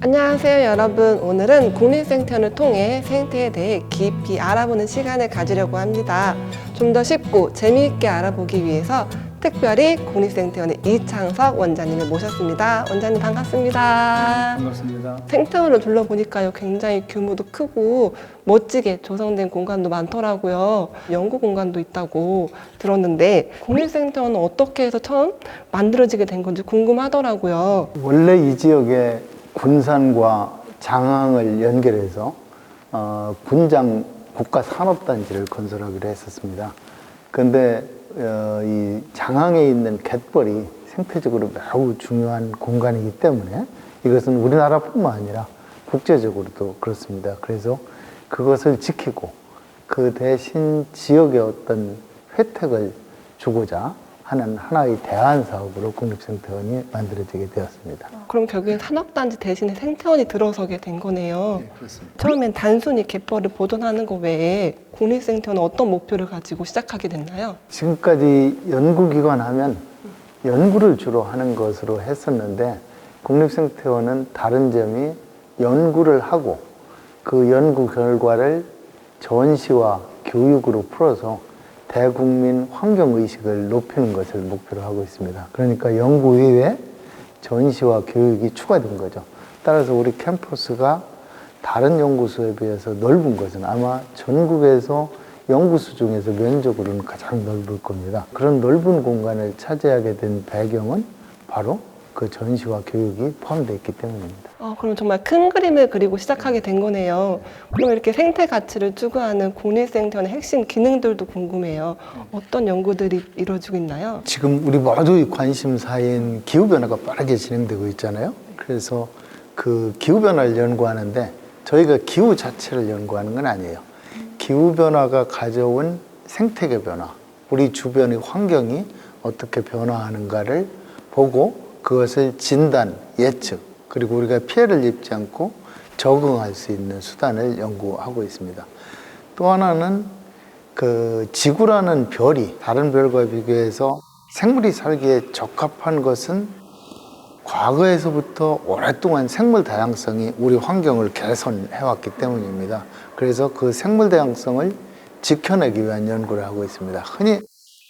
안녕하세요 여러분. 오늘은 국립생태원을 통해 생태에 대해 깊이 알아보는 시간을 가지려고 합니다. 좀 더 쉽고 재미있게 알아보기 위해서 특별히 국립생태원의 이창석 원장님을 모셨습니다. 원장님 반갑습니다. 반갑습니다. 생태원을 둘러보니까요, 굉장히 규모도 크고 멋지게 조성된 공간도 많더라고요. 연구 공간도 있다고 들었는데 국립생태원은 어떻게 해서 처음 만들어지게 된 건지 궁금하더라고요. 원래 이 지역에 군산과 장항을 연결해서 군장 국가산업단지를 건설하기로 했었습니다. 그런데 이 장항에 있는 갯벌이 생태적으로 매우 중요한 공간이기 때문에 이것은 우리나라뿐만 아니라 국제적으로도 그렇습니다. 그래서 그것을 지키고 그 대신 지역의 어떤 혜택을 주고자 하는 하나의 대안 사업으로 국립생태원이 만들어지게 되었습니다. 그럼 결국엔 산업단지 대신에 생태원이 들어서게 된 거네요. 네, 그렇습니다. 처음엔 단순히 갯벌을 보존하는 것 외에 국립생태원은 어떤 목표를 가지고 시작하게 됐나요? 지금까지 연구기관 하면 연구를 주로 하는 것으로 했었는데 국립생태원은 다른 점이 연구를 하고 그 연구 결과를 전시와 교육으로 풀어서 대국민 환경의식을 높이는 것을 목표로 하고 있습니다. 그러니까 연구 이외에 전시와 교육이 추가된 거죠. 따라서 우리 캠퍼스가 다른 연구소에 비해서 넓은 것은 아마 전국에서 연구소 중에서 면적으로는 가장 넓을 겁니다. 그런 넓은 공간을 차지하게 된 배경은 바로 그 전시와 교육이 포함되어 있기 때문입니다. 그럼 정말 큰 그림을 그리고 시작하게 된 거네요. 그럼 이렇게 생태 가치를 추구하는 국립생태원의 핵심 기능들도 궁금해요. 어떤 연구들이 이루어지고 있나요? 지금 우리 모두의 관심사인 기후변화가 빠르게 진행되고 있잖아요. 그래서 그 기후변화를 연구하는데 저희가 기후 자체를 연구하는 건 아니에요. 기후변화가 가져온 생태계 변화, 우리 주변의 환경이 어떻게 변화하는가를 보고 그것을 진단, 예측, 그리고 우리가 피해를 입지 않고 적응할 수 있는 수단을 연구하고 있습니다. 또 하나는 그 지구라는 별이 다른 별과 비교해서 생물이 살기에 적합한 것은 과거에서부터 오랫동안 생물 다양성이 우리 환경을 개선해왔기 때문입니다. 그래서 그 생물 다양성을 지켜내기 위한 연구를 하고 있습니다. 흔히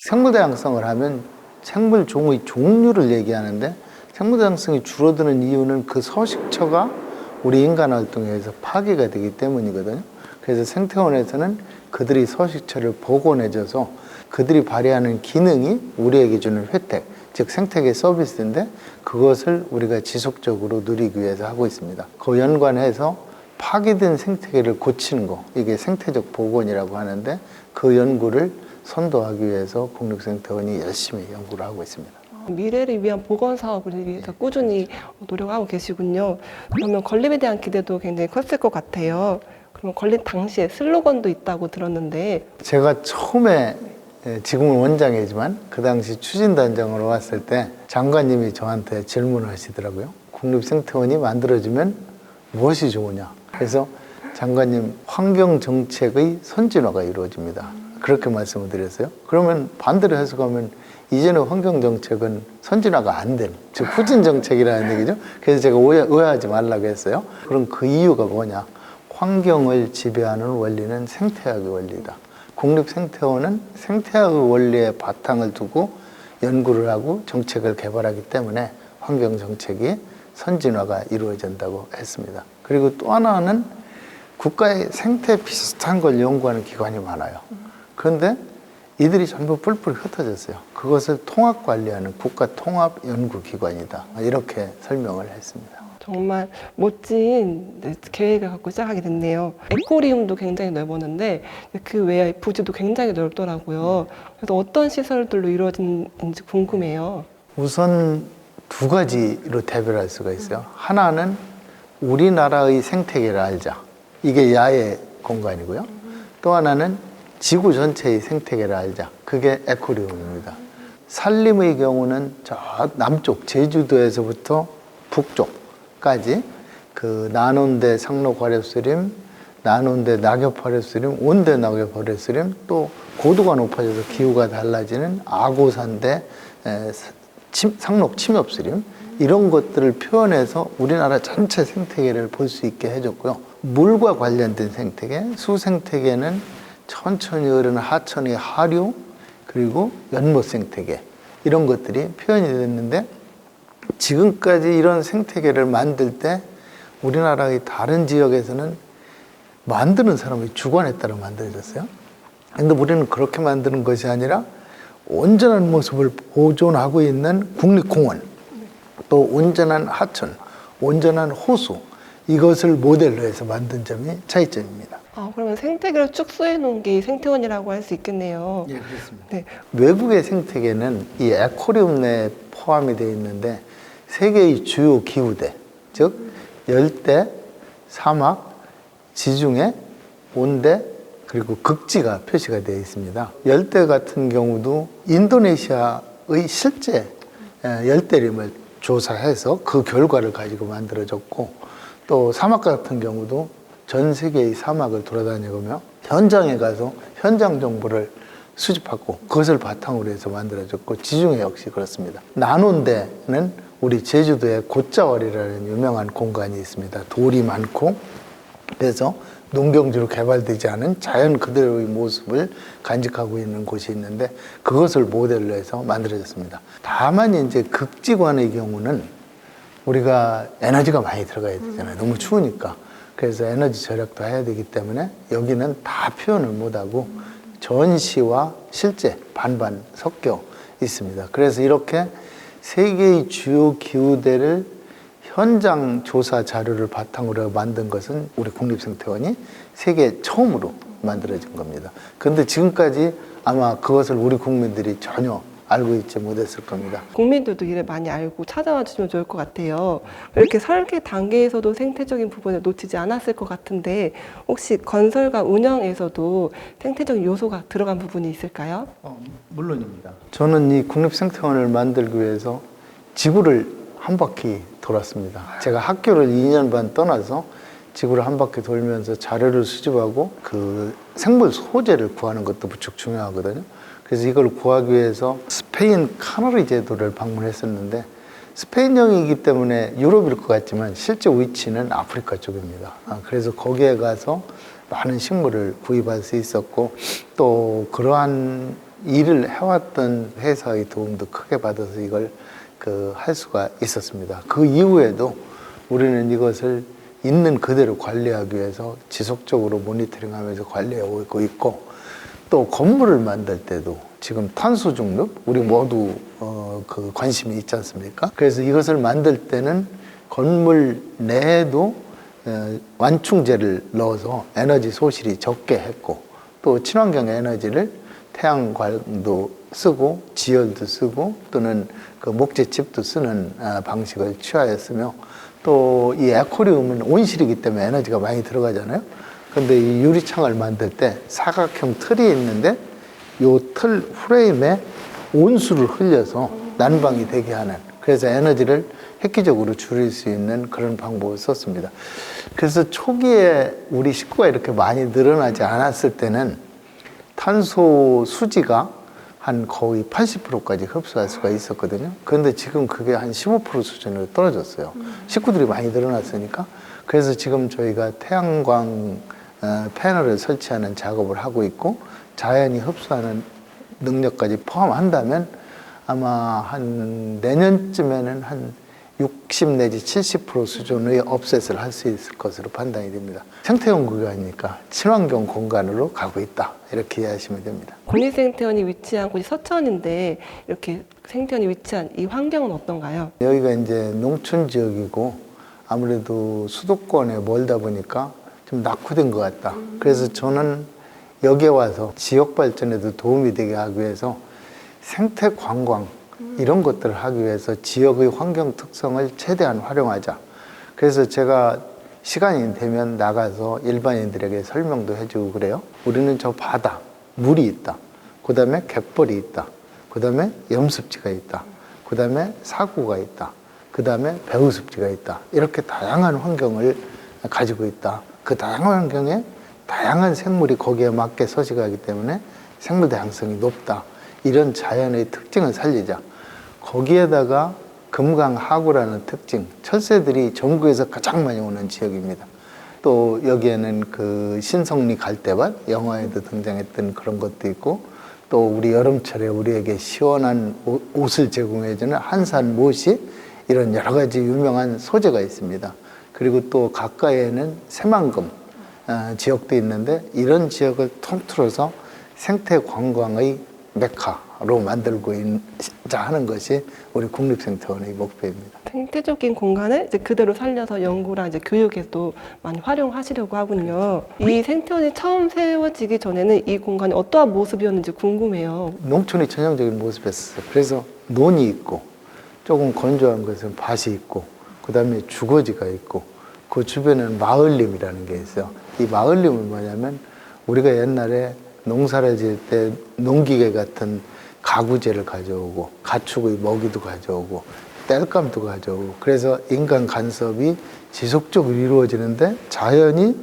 생물 다양성을 하면 생물 종의 종류를 얘기하는데 생물 다양성이 줄어드는 이유는 그 서식처가 우리 인간 활동에 의해서 파괴가 되기 때문이거든요. 그래서 생태원에서는 그들이 서식처를 복원해줘서 그들이 발휘하는 기능이 우리에게 주는 혜택, 즉 생태계 서비스인데 그것을 우리가 지속적으로 누리기 위해서 하고 있습니다. 그 연관해서 파괴된 생태계를 고치는 거, 이게 생태적 복원이라고 하는데 그 연구를 선도하기 위해서 국립생태원이 열심히 연구를 하고 있습니다. 미래를 위한 보건 사업을 위해서 꾸준히 노력하고 계시군요. 그러면 건립에 대한 기대도 굉장히 컸을 것 같아요. 그러면 건립 당시에 슬로건도 있다고 들었는데 제가 처음에 지금은 원장이지만 그 당시 추진단장으로 왔을 때 장관님이 저한테 질문을 하시더라고요. 국립생태원이 만들어지면 무엇이 좋으냐. 그래서 장관님, 환경정책의 선진화가 이루어집니다. 그렇게 말씀을 드렸어요. 그러면 반대로 해석하면 이제는 환경정책은 선진화가 안 된, 즉 후진정책이라는 얘기죠. 그래서 제가 오해하지 말라고 했어요. 그럼 그 이유가 뭐냐. 환경을 지배하는 원리는 생태학의 원리다. 국립생태원은 생태학의 원리에 바탕을 두고 연구를 하고 정책을 개발하기 때문에 환경정책이 선진화가 이루어진다고 했습니다. 그리고 또 하나는 국가의 생태 비슷한 걸 연구하는 기관이 많아요. 그런데 이들이 전부 뿔뿔이 흩어졌어요. 그것을 통합관리하는 국가통합연구기관이다. 이렇게 설명을 했습니다. 정말 멋진 계획을 갖고 시작하게 됐네요. 에코리움도 굉장히 넓었는데 그 외에 부지도 굉장히 넓더라고요. 그래서 어떤 시설들로 이루어지는지 궁금해요. 우선 두 가지로 대별할 수가 있어요. 하나는 우리나라의 생태계를 알자. 이게 야외 공간이고요. 또 하나는 지구 전체의 생태계를 알자. 그게 에코리움입니다. 산림의 경우는 저 남쪽 제주도에서부터 북쪽까지 그 난온대 상록화렵수림, 난온대 낙엽화렵수림, 온대 낙엽화렵수림, 또 고도가 높아져서 기후가 달라지는 아고산대 상록 침엽수림, 이런 것들을 표현해서 우리나라 전체 생태계를 볼 수 있게 해줬고요. 물과 관련된 생태계, 수생태계는 천천히 흐르는 하천의 하류, 그리고 연못 생태계, 이런 것들이 표현이 됐는데, 지금까지 이런 생태계를 만들 때 우리나라의 다른 지역에서는 만드는 사람의 주관에 따라 만들어졌어요. 근데 우리는 그렇게 만드는 것이 아니라 온전한 모습을 보존하고 있는 국립공원, 또 온전한 하천, 온전한 호수, 이것을 모델로 해서 만든 점이 차이점입니다. 그러면 생태계를 축소해 놓은 게 생태원이라고 할 수 있겠네요. 예, 그렇습니다. 네. 외국의 생태계는 이 에코리움 내에 포함이 되어 있는데, 세계의 주요 기후대, 즉 열대, 사막, 지중해, 온대, 그리고 극지가 표시가 되어 있습니다. 열대 같은 경우도 인도네시아의 실제 열대림을 조사해서 그 결과를 가지고 만들어졌고, 또 사막 같은 경우도 전 세계의 사막을 돌아다니며 현장에 가서 현장 정보를 수집하고 그것을 바탕으로 해서 만들어졌고, 지중해 역시 그렇습니다. 난온대는 우리 제주도에 곶자월이라는 유명한 공간이 있습니다. 돌이 많고, 그래서 농경지로 개발되지 않은 자연 그대로의 모습을 간직하고 있는 곳이 있는데, 그것을 모델로 해서 만들어졌습니다. 다만 이제 극지관의 경우는 우리가 에너지가 많이 들어가야 되잖아요. 너무 추우니까. 그래서 에너지 절약도 해야 되기 때문에 여기는 다 표현을 못하고 전시와 실제 반반 섞여 있습니다. 그래서 이렇게 세계의 주요 기후대를 현장 조사 자료를 바탕으로 만든 것은 우리 국립생태원이 세계 처음으로 만들어진 겁니다. 그런데 지금까지 아마 그것을 우리 국민들이 전혀 알고 있지 못했을 겁니다. 국민들도 이를 많이 알고 찾아와 주시면 좋을 것 같아요. 이렇게 설계 단계에서도 생태적인 부분을 놓치지 않았을 것 같은데, 혹시 건설과 운영에서도 생태적인 요소가 들어간 부분이 있을까요? 물론입니다. 저는 이 국립생태원을 만들기 위해서 지구를 한 바퀴 돌았습니다. 제가 학교를 2년 반 떠나서 지구를 한 바퀴 돌면서 자료를 수집하고 그 생물 소재를 구하는 것도 무척 중요하거든요. 그래서 이걸 구하기 위해서 스페인 카나리 제도를 방문했었는데, 스페인령이기 때문에 유럽일 것 같지만 실제 위치는 아프리카 쪽입니다. 그래서 거기에 가서 많은 식물을 구입할 수 있었고, 또 그러한 일을 해왔던 회사의 도움도 크게 받아서 이걸 할 수가 있었습니다. 그 이후에도 우리는 이것을 있는 그대로 관리하기 위해서 지속적으로 모니터링하면서 관리하고 있고, 또 건물을 만들 때도 지금 탄소 중립, 우리 모두 관심이 있지 않습니까? 그래서 이것을 만들 때는 건물 내에도 완충제를 넣어서 에너지 소실이 적게 했고, 또 친환경 에너지를 태양광도 쓰고 지열도 쓰고 또는 그 목재칩도 쓰는 방식을 취하였으며, 또 이 에코리움은 온실이기 때문에 에너지가 많이 들어가잖아요. 근데 이 유리창을 만들 때 사각형 틀이 있는데 이 틀 프레임에 온수를 흘려서 난방이 되게 하는, 그래서 에너지를 획기적으로 줄일 수 있는 그런 방법을 썼습니다. 그래서 초기에 우리 식구가 이렇게 많이 늘어나지 않았을 때는 탄소 수지가 한 거의 80%까지 흡수할 수가 있었거든요. 그런데 지금 그게 한 15% 수준으로 떨어졌어요. 식구들이 많이 늘어났으니까. 그래서 지금 저희가 태양광 패널을 설치하는 작업을 하고 있고, 자연이 흡수하는 능력까지 포함한다면 아마 한 내년쯤에는 한 60 내지 70% 수준의 업셋을 할 수 있을 것으로 판단이 됩니다. 생태연구관이니까 친환경 공간으로 가고 있다, 이렇게 이해하시면 됩니다. 국립생태원이 위치한 곳이 서천인데, 이렇게 생태원이 위치한 이 환경은 어떤가요? 여기가 이제 농촌 지역이고 아무래도 수도권에 멀다 보니까 좀 낙후된 것 같다. 그래서 저는 여기에 와서 지역 발전에도 도움이 되게 하기 위해서 생태 관광 이런 것들을 하기 위해서 지역의 환경 특성을 최대한 활용하자. 그래서 제가 시간이 되면 나가서 일반인들에게 설명도 해주고 그래요. 우리는 저 바다, 물이 있다. 그 다음에 갯벌이 있다. 그 다음에 염습지가 있다. 그 다음에 사구가 있다. 그 다음에 배우습지가 있다. 이렇게 다양한 환경을 가지고 있다. 그 다양한 환경에 다양한 생물이 거기에 맞게 서식하기 때문에 생물 다양성이 높다. 이런 자연의 특징을 살리자. 거기에다가 금강하구라는 특징, 철새들이 전국에서 가장 많이 오는 지역입니다. 또 여기에는 그 신성리 갈대밭, 영화에도 등장했던 그런 것도 있고, 또 우리 여름철에 우리에게 시원한 옷을 제공해주는 한산 못이, 이런 여러 가지 유명한 소재가 있습니다. 그리고 또 가까이에는 새만금 지역도 있는데, 이런 지역을 통틀어서 생태 관광의 메카로 만들고 있자 하는 것이 우리 국립생태원의 목표입니다. 생태적인 공간을 이제 그대로 살려서 연구랑 이제 교육에도 많이 활용하시려고 하군요. 이 생태원이 처음 세워지기 전에는 이 공간이 어떠한 모습이었는지 궁금해요. 농촌의 전형적인 모습이었어요. 그래서 논이 있고, 조금 건조한 것은 밭이 있고, 그 다음에 주거지가 있고, 그 주변에는 마을림이라는 게 있어요. 이 마을림은 뭐냐면, 우리가 옛날에 농사를 지을 때 농기계 같은 가구재를 가져오고, 가축의 먹이도 가져오고, 땔감도 가져오고, 그래서 인간 간섭이 지속적으로 이루어지는데 자연이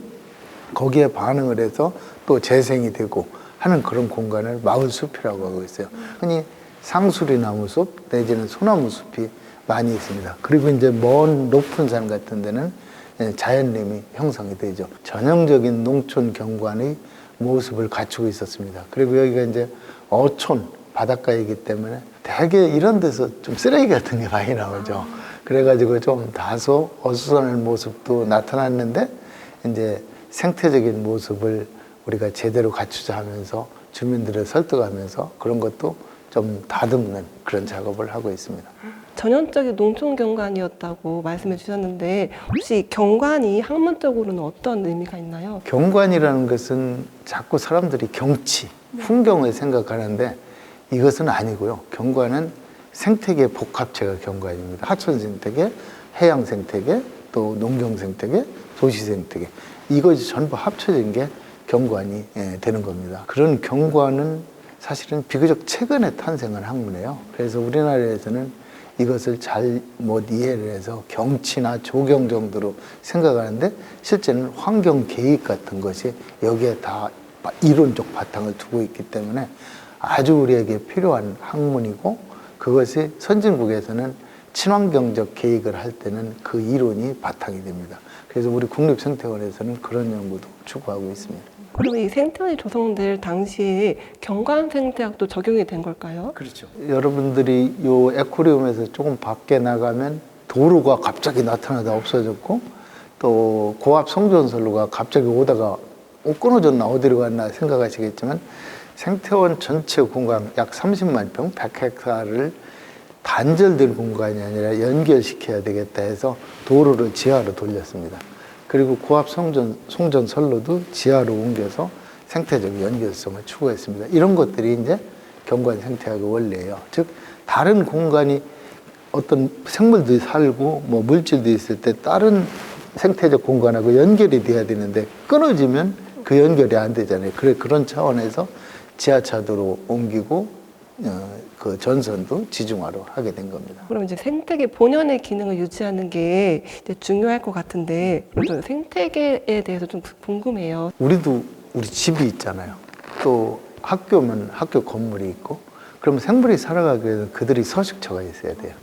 거기에 반응을 해서 또 재생이 되고 하는 그런 공간을 마을숲이라고 하고 있어요. 흔히 상수리 나무숲 내지는 소나무 숲이 많이 있습니다. 그리고 이제 먼 높은 산 같은 데는 자연림이 형성이 되죠. 전형적인 농촌 경관의 모습을 갖추고 있었습니다. 그리고 여기가 이제 어촌 바닷가이기 때문에 대개 이런 데서 좀 쓰레기 같은 게 많이 나오죠. 그래가지고 좀 다소 어수선한 모습도 나타났는데, 이제 생태적인 모습을 우리가 제대로 갖추자 하면서 주민들을 설득하면서 그런 것도 좀 다듬는 그런 작업을 하고 있습니다. 전형적인 농촌 경관이었다고 말씀해 주셨는데, 혹시 경관이 학문적으로는 어떤 의미가 있나요? 경관이라는 것은 자꾸 사람들이 경치, 풍경을 생각하는데 이것은 아니고요. 경관은 생태계 복합체가 경관입니다. 하천 생태계, 해양 생태계, 또 농경 생태계, 도시 생태계, 이것이 전부 합쳐진 게 경관이 되는 겁니다. 그런 경관은 사실은 비교적 최근에 탄생한 학문이에요. 그래서 우리나라에서는 이것을 잘못 이해를 해서 경치나 조경 정도로 생각하는데, 실제는 환경 계획 같은 것이 여기에 다 이론적 바탕을 두고 있기 때문에 아주 우리에게 필요한 학문이고, 그것이 선진국에서는 친환경적 계획을 할 때는 그 이론이 바탕이 됩니다. 그래서 우리 국립생태원에서는 그런 연구도 추구하고 있습니다. 그럼 이 생태원이 조성될 당시에 경관 생태학도 적용이 된 걸까요? 그렇죠. 여러분들이 요 에코리움에서 조금 밖에 나가면 도로가 갑자기 나타나다 없어졌고, 또 고압 송전선로가 갑자기 오다가 끊어졌나 어디로 갔나 생각하시겠지만, 생태원 전체 공간 약 30만 평, 100헥타르를 단절될 공간이 아니라 연결시켜야 되겠다 해서 도로를 지하로 돌렸습니다. 그리고 고압 송전선로도 지하로 옮겨서 생태적 연결성을 추구했습니다. 이런 것들이 이제 경관 생태학의 원리예요. 즉, 다른 공간이 어떤 생물들이 살고 뭐 물질도 있을 때 다른 생태적 공간하고 연결이 돼야 되는데 끊어지면 그 연결이 안 되잖아요. 그런 차원에서 지하차도로 옮기고 그 전선도 지중화로 하게 된 겁니다. 그럼 이제 생태계 본연의 기능을 유지하는 게 이제 중요할 것 같은데, 저는 생태계에 대해서 좀 궁금해요. 우리도 우리 집이 있잖아요. 또 학교면 학교 건물이 있고, 그럼 생물이 살아가기 위해서 그들이 서식처가 있어야 돼요.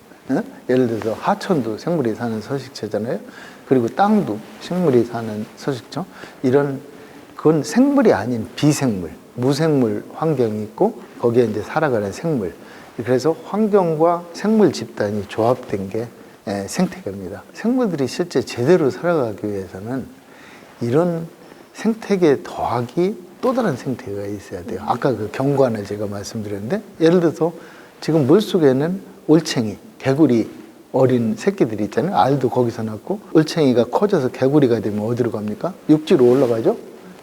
예를 들어서 하천도 생물이 사는 서식처잖아요. 그리고 땅도 생물이 사는 서식처. 그건 생물이 아닌 비생물, 무생물 환경이 있고, 거기에 이제 살아가는 생물. 그래서 환경과 생물 집단이 조합된 게 생태계입니다. 생물들이 실제 제대로 살아가기 위해서는 이런 생태계 더하기 또 다른 생태계가 있어야 돼요. 아까 그 경관을 제가 말씀드렸는데, 예를 들어서 지금 물속에는 올챙이, 개구리 어린 새끼들이 있잖아요. 알도 거기서 낳고, 올챙이가 커져서 개구리가 되면 어디로 갑니까? 육지로 올라가죠?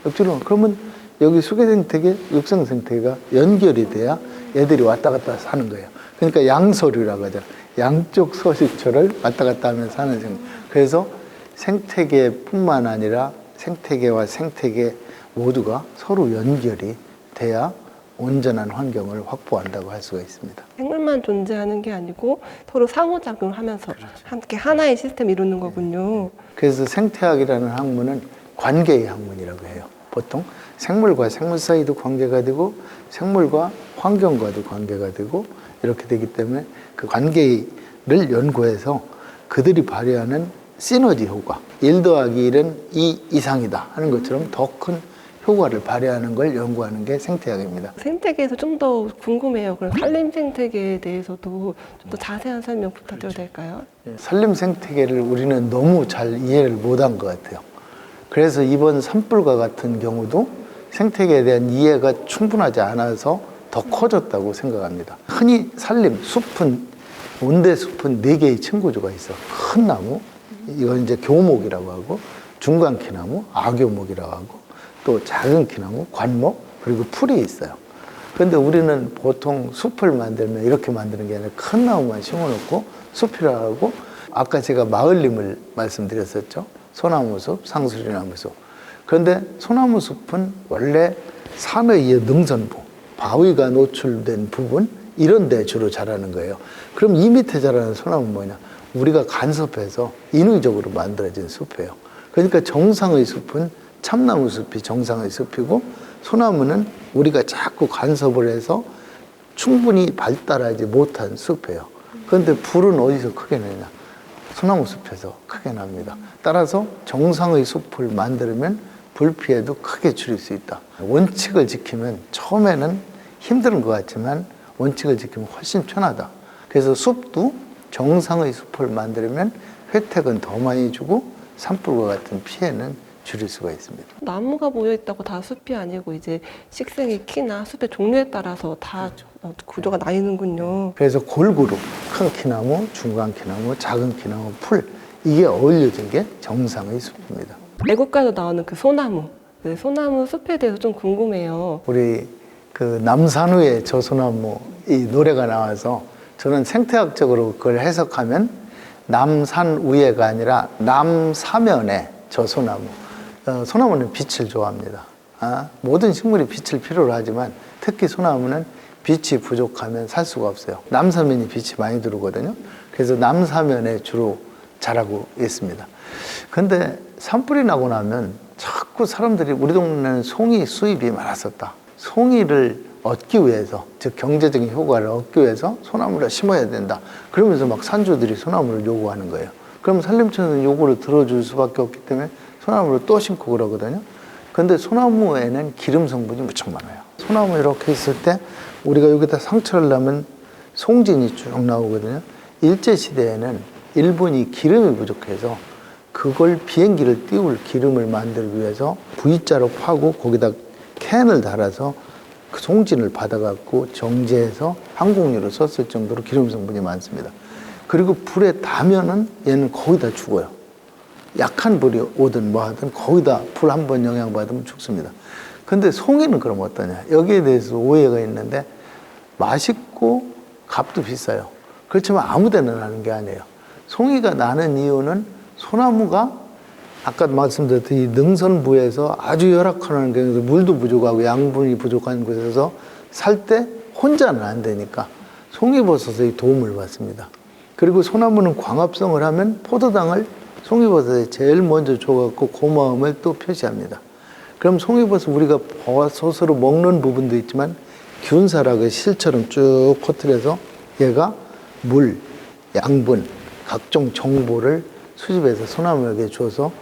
육지로. 그러면 여기 수계 생태계, 육성 생태계가 연결이 돼야 애들이 왔다 갔다 사는 거예요. 그러니까 양서류라고 하잖아요. 양쪽 서식처를 왔다 갔다 하면서 사는 생태. 그래서 생태계뿐만 아니라 생태계와 생태계 모두가 서로 연결이 돼야 온전한 환경을 확보한다고 할 수가 있습니다. 생물만 존재하는 게 아니고 서로 상호작용하면서 함께 하나의 시스템을 이루는 거군요. 그래서 생태학이라는 학문은 관계의 학문이라고 해요. 보통 생물과 생물 사이도 관계가 되고, 생물과 환경과도 관계가 되고, 이렇게 되기 때문에 그 관계의 연구해서 그들이 발휘하는 시너지 효과, 1 더하기 1은 2 이상이다 하는 것처럼 더 큰 효과를 발휘하는 걸 연구하는 게 생태학입니다. 생태계에서 좀 더 궁금해요. 그럼 산림 생태계에 대해서도 좀 더 자세한 설명 부탁드려도 될까요? 산림 생태계를 우리는 너무 잘 이해를 못한 것 같아요. 그래서 이번 산불과 같은 경우도 생태계에 대한 이해가 충분하지 않아서 더 커졌다고 생각합니다. 흔히 산림, 숲은 온대숲은 4개의 층구조가 있어. 큰 나무, 이건 이제 교목이라고 하고, 중간 키나무, 아교목이라고 하고, 또 작은 키나무, 관목, 그리고 풀이 있어요. 그런데 우리는 보통 숲을 만들면 이렇게 만드는 게 아니라 큰 나무만 심어놓고 숲이라고 하고, 아까 제가 마을림을 말씀드렸었죠. 소나무숲, 상수리나무숲. 그런데 소나무숲은 원래 산의 능선부, 바위가 노출된 부분, 이런 데 주로 자라는 거예요. 그럼 이 밑에 자라는 소나무는 뭐냐? 우리가 간섭해서 인위적으로 만들어진 숲이에요. 그러니까 정상의 숲은 참나무 숲이 정상의 숲이고, 소나무는 우리가 자꾸 간섭을 해서 충분히 발달하지 못한 숲이에요. 그런데 불은 어디서 크게 나냐? 소나무 숲에서 크게 납니다. 따라서 정상의 숲을 만들면 불 피해도 크게 줄일 수 있다. 원칙을 지키면 처음에는 힘든 것 같지만 원칙을 지키면 훨씬 편하다. 그래서 숲도 정상의 숲을 만들면 혜택은 더 많이 주고 산불과 같은 피해는 줄일 수가 있습니다. 나무가 모여 있다고 다 숲이 아니고 이제 식생의 키나 숲의 종류에 따라서 다 구조가 나뉘는군요. 그래서 골고루 큰 키나무, 중간 키나무, 작은 키나무, 풀, 이게 어울려진 게 정상의 숲입니다. 애국가에도 나오는 그 소나무, 그 소나무 숲에 대해서 좀 궁금해요. 우리 그 남산우의 저 소나무 이 노래가 나와서 저는 생태학적으로 그걸 해석하면 남산우에가 아니라 남사면의 저 소나무. 소나무는 빛을 좋아합니다. 모든 식물이 빛을 필요로 하지만 특히 소나무는 빛이 부족하면 살 수가 없어요. 남사면이 빛이 많이 들어오거든요. 그래서 남사면에 주로 자라고 있습니다. 근데 산불이 나고 나면 자꾸 사람들이 우리 동네는 송이 수입이 많았었다. 송이를 얻기 위해서, 즉 경제적인 효과를 얻기 위해서 소나무를 심어야 된다. 그러면서 막 산주들이 소나무를 요구하는 거예요. 그럼 산림청은 요구를 들어줄 수밖에 없기 때문에 소나무를 또 심고 그러거든요. 근데 소나무에는 기름 성분이 무척 많아요. 소나무 이렇게 있을 때 우리가 여기다 상처를 나면 송진이 쭉 나오거든요. 일제시대에는 일본이 기름이 부족해서 그걸 비행기를 띄울 기름을 만들기 위해서 V자로 파고 거기다 캔을 달아서 그 송진을 받아갖고 정제해서 항공유로 썼을 정도로 기름 성분이 많습니다. 그리고 불에 닿으면은 얘는 거의 다 죽어요. 약한 불이 오든 뭐 하든 거의 다 불 한 번 영향받으면 죽습니다. 근데 송이는 그럼 어떠냐? 여기에 대해서 오해가 있는데 맛있고 값도 비싸요. 그렇지만 아무 데나 나는 게 아니에요. 송이가 나는 이유는 소나무가 아까 말씀드렸듯이 이 능선부에서 아주 열악한 경우도 물도 부족하고 양분이 부족한 곳에서 살 때 혼자는 안 되니까 송이버섯의 도움을 받습니다. 그리고 소나무는 광합성을 하면 포도당을 송이버섯에 제일 먼저 줘갖고 고마움을 또 표시합니다. 그럼 송이버섯 우리가 버섯으로 먹는 부분도 있지만 균사락의 실처럼 쭉 퍼뜨려서 얘가 물, 양분, 각종 정보를 수집해서 소나무에게 줘서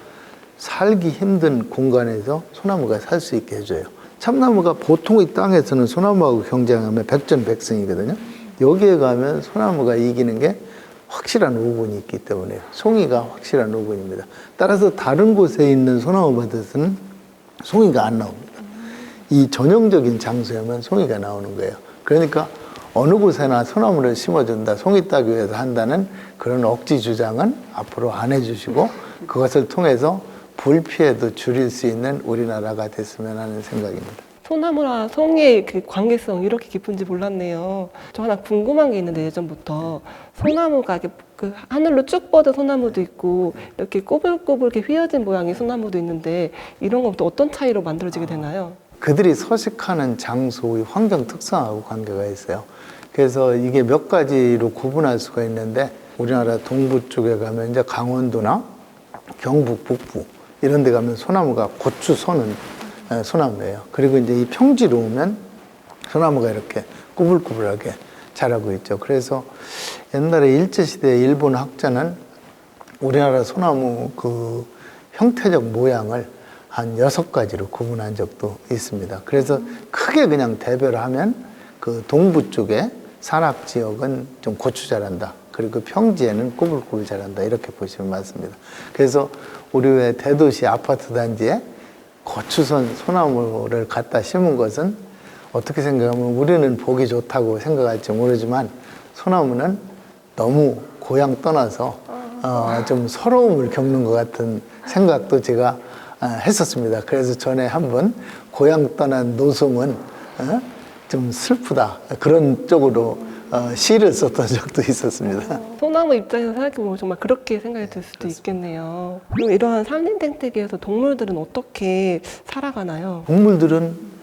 살기 힘든 공간에서 소나무가 살 수 있게 해줘요. 참나무가 보통의 땅에서는 소나무하고 경쟁하면 백전백승이거든요. 여기에 가면 소나무가 이기는 게 확실한 오군이 있기 때문에 송이가 확실한 오군입니다. 따라서 다른 곳에 있는 소나무밭에서는 송이가 안 나옵니다. 이 전형적인 장소에만 송이가 나오는 거예요. 그러니까 어느 곳에나 소나무를 심어준다, 송이 따기 위해서 한다는 그런 억지 주장은 앞으로 안 해주시고 그것을 통해서 불피해도 줄일 수 있는 우리나라가 됐으면 하는 생각입니다. 소나무랑 송이의 그 관계성 이렇게 깊은지 몰랐네요. 저 하나 궁금한 게 있는데 예전부터 소나무가 이렇게 그 하늘로 쭉 뻗은 소나무도 있고 이렇게 꼬불꼬불 이렇게 휘어진 모양의 소나무도 있는데 이런 것도 어떤 차이로 만들어지게 되나요? 그들이 서식하는 장소의 환경 특성하고 관계가 있어요. 그래서 이게 몇 가지로 구분할 수가 있는데 우리나라 동부 쪽에 가면 이제 강원도나 경북 북부 이런 데 가면 소나무가 고추 서는 소나무예요. 그리고 이제 이 평지로 오면 소나무가 이렇게 꾸불꾸불하게 자라고 있죠. 그래서 옛날에 일제시대 일본 학자는 우리나라 소나무 그 형태적 모양을 한 6가지로 구분한 적도 있습니다. 그래서 크게 그냥 대별하면 그 동부 쪽에 산악 지역은 좀 고추 자란다. 그리고 평지에는 꾸불꾸불 자란다. 이렇게 보시면 맞습니다. 그래서 우리 왜 대도시 아파트 단지에 고추선 소나무를 갖다 심은 것은 어떻게 생각하면 우리는 보기 좋다고 생각할지 모르지만 소나무는 너무 고향 떠나서 좀 서러움을 겪는 것 같은 생각도 제가 했었습니다. 그래서 전에 한번 고향 떠난 노송은 좀 슬프다. 그런 쪽으로 시를 썼던 적도 있었습니다. 소나무 입장에서 생각해보면 정말 그렇게 생각이 들 수도 있겠네요. 그럼 이러한 산림 생태계에서 동물들은 어떻게 살아가나요? 동물들은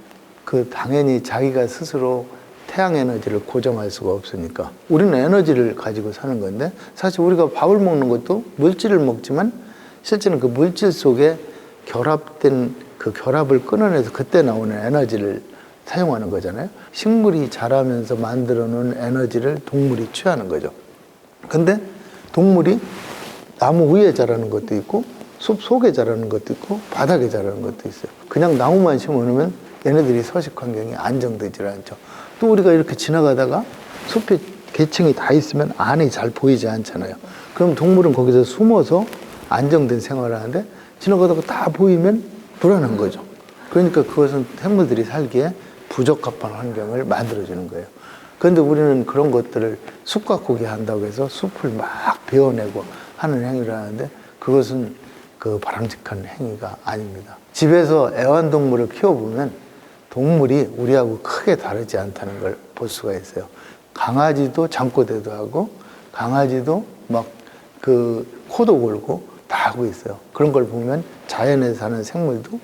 그 당연히 자기가 스스로 태양 에너지를 고정할 수가 없으니까 우리는 에너지를 가지고 사는 건데 사실 우리가 밥을 먹는 것도 물질을 먹지만 실제는 그 물질 속에 결합된 그 결합을 끊어내서 그때 나오는 에너지를 사용하는 거잖아요. 식물이 자라면서 만들어 놓은 에너지를 동물이 취하는 거죠. 근데 동물이 나무 위에 자라는 것도 있고 숲 속에 자라는 것도 있고 바닥에 자라는 것도 있어요. 그냥 나무만 심어놓으면 얘네들이 서식 환경이 안정되질 않죠. 또 우리가 이렇게 지나가다가 숲에 계층이 다 있으면 안이 잘 보이지 않잖아요. 그럼 동물은 거기서 숨어서 안정된 생활을 하는데 지나가다가 다 보이면 불안한 거죠. 그러니까 그것은 생물들이 살기에 부적합한 환경을 만들어주는 거예요. 그런데 우리는 그런 것들을 숲 가꾸기 한다고 해서 숲을 막 베어내고 하는 행위를 하는데 그것은 그 바람직한 행위가 아닙니다. 집에서 애완동물을 키워보면 동물이 우리하고 크게 다르지 않다는 걸 볼 수가 있어요. 강아지도 잠꼬대도 하고 강아지도 막 그 코도 골고 다 하고 있어요. 그런 걸 보면 자연에 사는 생물도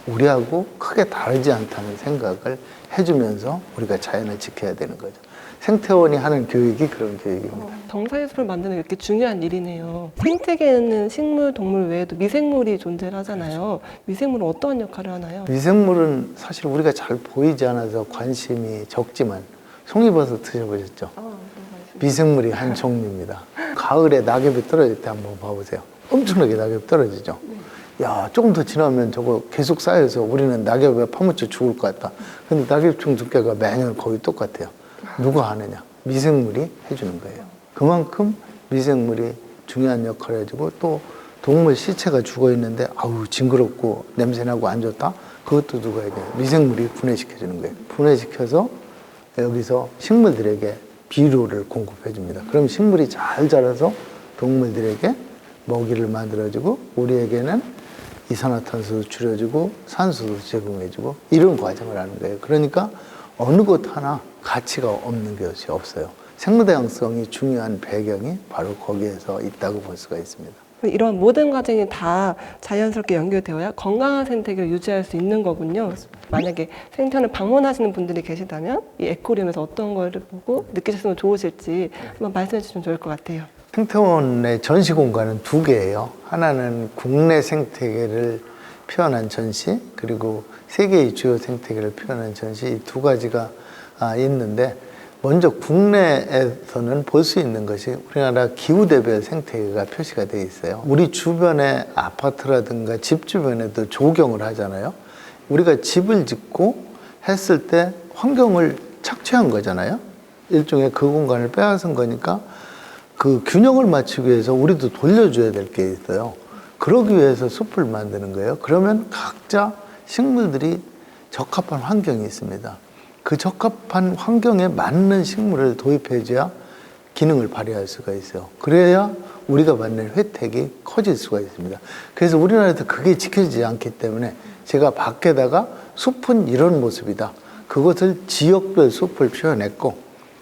우리하고 크게 다르지 않다는 생각을 해주면서 우리가 자연을 지켜야 되는 거죠. 생태원이 하는 교육이 그런 교육입니다. 정사예술을 만드는 게 이렇게 중요한 일이네요. 생태계에는 식물, 동물 외에도 미생물이 존재를 하잖아요. 미생물은 어떠한 역할을 하나요? 미생물은 사실 우리가 잘 보이지 않아서 관심이 적지만 송이버섯 드셔보셨죠? 미생물이 한 종류입니다. 가을에 낙엽이 떨어질 때 한번 봐보세요. 엄청나게 낙엽이 떨어지죠? 야, 조금 더 지나면 저거 계속 쌓여서 우리는 낙엽에 파묻혀 죽을 것 같다. 근데 낙엽총 두께가 매년 거의 똑같아요. 누가 하느냐? 미생물이 해주는 거예요. 그만큼 미생물이 중요한 역할을 해주고 또 동물 시체가 죽어 있는데 아우 징그럽고 냄새나고 안 좋다? 그것도 누가 해줘요? 미생물이 분해시켜주는 거예요. 분해시켜서 여기서 식물들에게 비료를 공급해 줍니다. 그럼 식물이 잘 자라서 동물들에게 먹이를 만들어주고 우리에게는 이산화탄소도 줄여주고 산소도 제공해주고 이런 과정을 하는 거예요. 그러니까 어느 것 하나 가치가 없는 것이 없어요. 생물다양성이 중요한 배경이 바로 거기에서 있다고 볼 수가 있습니다. 이런 모든 과정이 다 자연스럽게 연결되어야 건강한 생태계를 유지할 수 있는 거군요. 만약에 생태원을 방문하시는 분들이 계시다면 이 에코리움에서 어떤 걸 보고 느끼셨으면 좋으실지 한번 말씀해 주시면 좋을 것 같아요. 생태원의 전시 공간은 2개예요. 하나는 국내 생태계를 표현한 전시, 그리고 세계의 주요 생태계를 표현한 전시, 이 2가지가 있는데 먼저 국내에서는 볼 수 있는 것이 우리나라 기후대별 생태계가 표시가 되어 있어요. 우리 주변의 아파트라든가 집 주변에도 조경을 하잖아요. 우리가 집을 짓고 했을 때 환경을 착취한 거잖아요. 일종의 그 공간을 빼앗은 거니까 그 균형을 맞추기 위해서 우리도 돌려줘야 될 게 있어요. 그러기 위해서 숲을 만드는 거예요. 그러면 각자 식물들이 적합한 환경이 있습니다. 그 적합한 환경에 맞는 식물을 도입해줘야 기능을 발휘할 수가 있어요. 그래야 우리가 받는 혜택이 커질 수가 있습니다. 그래서 우리나라에서 그게 지켜지지 않기 때문에 제가 밖에다가 숲은 이런 모습이다. 그것을 지역별 숲을 표현했고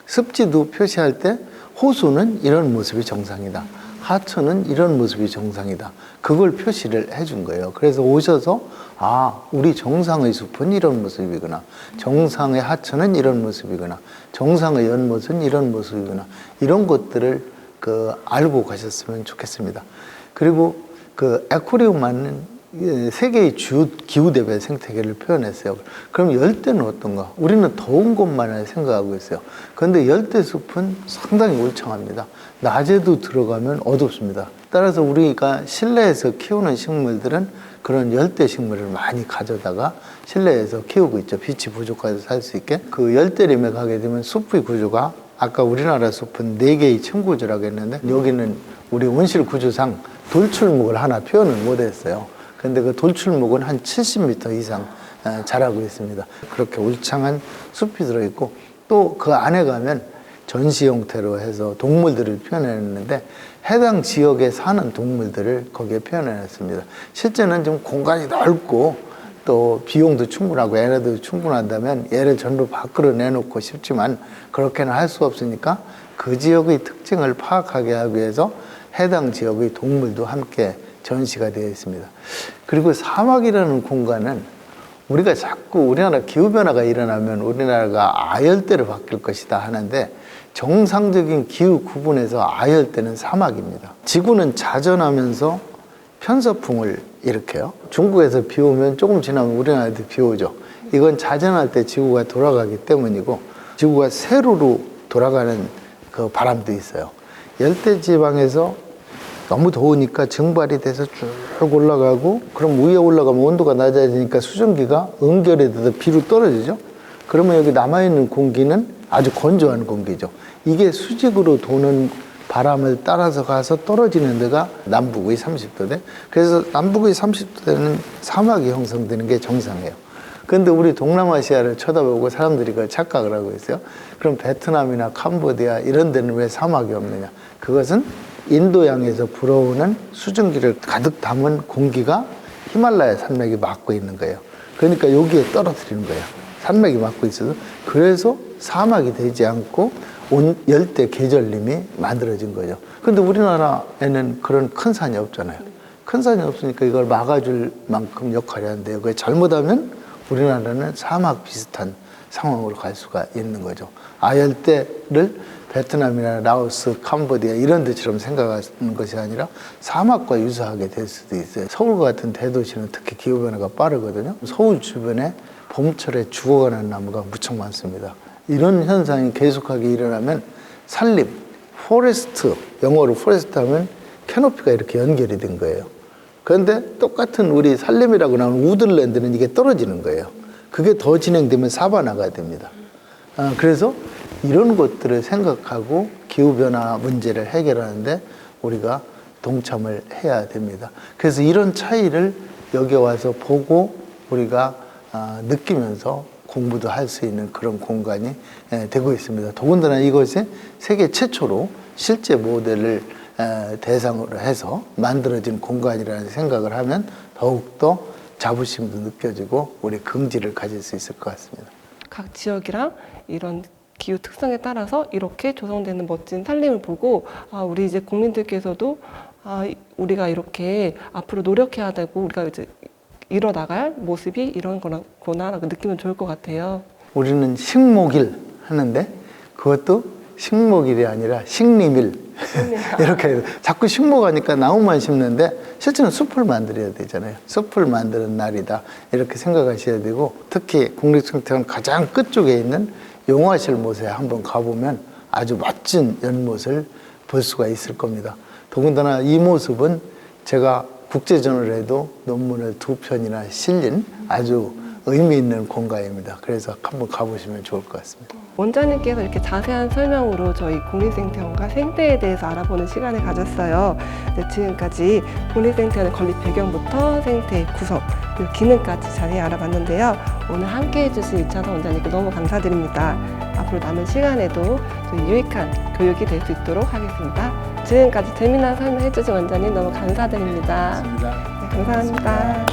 습지도 표시할 때 호수는 이런 모습이 정상이다. 하천은 이런 모습이 정상이다. 그걸 표시를 해준 거예요. 그래서 오셔서 아, 우리 정상의 숲은 이런 모습이구나. 정상의 하천은 이런 모습이구나. 정상의 연못은 이런 모습이구나. 이런 것들을 알고 가셨으면 좋겠습니다. 그리고 에코리움만은 이게 세계의 주 기후대별 생태계를 표현했어요. 그럼 열대는 어떤가? 우리는 더운 것만을 생각하고 있어요. 그런데 열대숲은 상당히 울창합니다. 낮에도 들어가면 어둡습니다. 따라서 우리가 실내에서 키우는 식물들은 그런 열대 식물을 많이 가져다가 실내에서 키우고 있죠. 빛이 부족해서 살 수 있게. 그 열대림에 가게 되면 숲의 구조가 아까 우리나라 숲은 4개의 층구조라고 했는데 여기는 우리 온실 구조상 돌출목을 하나 표현을 못했어요. 근데 그 돌출목은 한 70m 이상 자라고 있습니다. 그렇게 울창한 숲이 들어있고 또 그 안에 가면 전시 형태로 해서 동물들을 표현했는데 해당 지역에 사는 동물들을 거기에 표현해놨습니다. 실제는 좀 공간이 넓고 또 비용도 충분하고 얘네도 충분한다면 얘를 전부 밖으로 내놓고 싶지만 그렇게는 할 수 없으니까 그 지역의 특징을 파악하게 하기 위해서 해당 지역의 동물도 함께 전시가 되어 있습니다. 그리고 사막이라는 공간은 우리가 자꾸 우리나라 기후변화가 일어나면 우리나라가 아열대로 바뀔 것이다 하는데 정상적인 기후 구분에서 아열대는 사막입니다. 지구는 자전하면서 편서풍을 일으켜요. 중국에서 비 오면 조금 지나면 우리나라에도 비 오죠. 이건 자전할 때 지구가 돌아가기 때문이고 지구가 세로로 돌아가는 그 바람도 있어요. 열대지방에서 너무 더우니까 증발이 돼서 쭉 올라가고 그럼 위에 올라가면 온도가 낮아지니까 수증기가 응결에 돼서 비로 떨어지죠. 그러면 여기 남아있는 공기는 아주 건조한 공기죠. 이게 수직으로 도는 바람을 따라서 가서 떨어지는 데가 남북의 30도대. 그래서 남북의 30도대는 사막이 형성되는 게 정상이에요. 그런데 우리 동남아시아를 쳐다보고 사람들이 그걸 착각을 하고 있어요. 그럼 베트남이나 캄보디아 이런 데는 왜 사막이 없느냐? 그것은 인도양에서 불어오는 수증기를 가득 담은 공기가 히말라야 산맥이 막고 있는 거예요. 그러니까 여기에 떨어뜨리는 거예요. 산맥이 막고 있어서. 그래서 사막이 되지 않고 열대 계절림이 만들어진 거죠. 근데 우리나라에는 그런 큰 산이 없잖아요. 큰 산이 없으니까 이걸 막아줄 만큼 역할이 안 돼요. 그게 잘못하면 우리나라는 사막 비슷한 상황으로 갈 수가 있는 거죠. 아열대를 베트남이나 라오스, 캄보디아 이런 데처럼 생각하는 것이 아니라 사막과 유사하게 될 수도 있어요. 서울 같은 대도시는 특히 기후변화가 빠르거든요. 서울 주변에 봄철에 죽어가는 나무가 무척 많습니다. 이런 현상이 계속하게 일어나면 산림, 포레스트, 영어로 포레스트 하면 캐노피가 이렇게 연결이 된 거예요. 그런데 똑같은 우리 산림이라고 나오는 우들랜드는 이게 떨어지는 거예요. 그게 더 진행되면 사바나가 됩니다. 그래서 이런 것들을 생각하고 기후변화 문제를 해결하는데 우리가 동참을 해야 됩니다. 그래서 이런 차이를 여기 와서 보고 우리가 느끼면서 공부도 할 수 있는 그런 공간이 되고 있습니다. 더군다나 이것이 세계 최초로 실제 모델을 대상으로 해서 만들어진 공간이라는 생각을 하면 더욱더 자부심도 느껴지고 우리 긍지를 가질 수 있을 것 같습니다. 각 지역이랑 이런 기후 특성에 따라서 이렇게 조성되는 멋진 산림을 보고 우리 이제 국민들께서도 우리가 이렇게 앞으로 노력해야 되고 우리가 이제 이뤄나갈 모습이 이런 거나라고 느끼면 좋을 것 같아요. 우리는 식목일 하는데 그것도 식목일이 아니라 식림일 이렇게 해요. 자꾸 식목하니까 나무만 심는데 실제는 숲을 만들어야 되잖아요. 숲을 만드는 날이다 이렇게 생각하셔야 되고 특히 국립생태원 가장 끝쪽에 있는 용화실못에 한번 가보면 아주 멋진 연못을 볼 수가 있을 겁니다. 더군다나 이 모습은 제가 국제전을해도 논문을 2편이나 실린 아주 의미 있는 공간입니다. 그래서 한번 가보시면 좋을 것 같습니다. 원장님께서 이렇게 자세한 설명으로 저희 국립생태원과 생태에 대해서 알아보는 시간을 가졌어요. 지금까지 국립생태원의 건립 배경부터 생태 구성, 그리고 기능까지 자세히 알아봤는데요. 오늘 함께 해주신 이찬성 원장님께 너무 감사드립니다. 앞으로 남은 시간에도 저희 유익한 교육이 될 수 있도록 하겠습니다. 지금까지 재미난 설명 해주신 원장님 너무 감사드립니다. 감사합니다. 네, 감사합니다.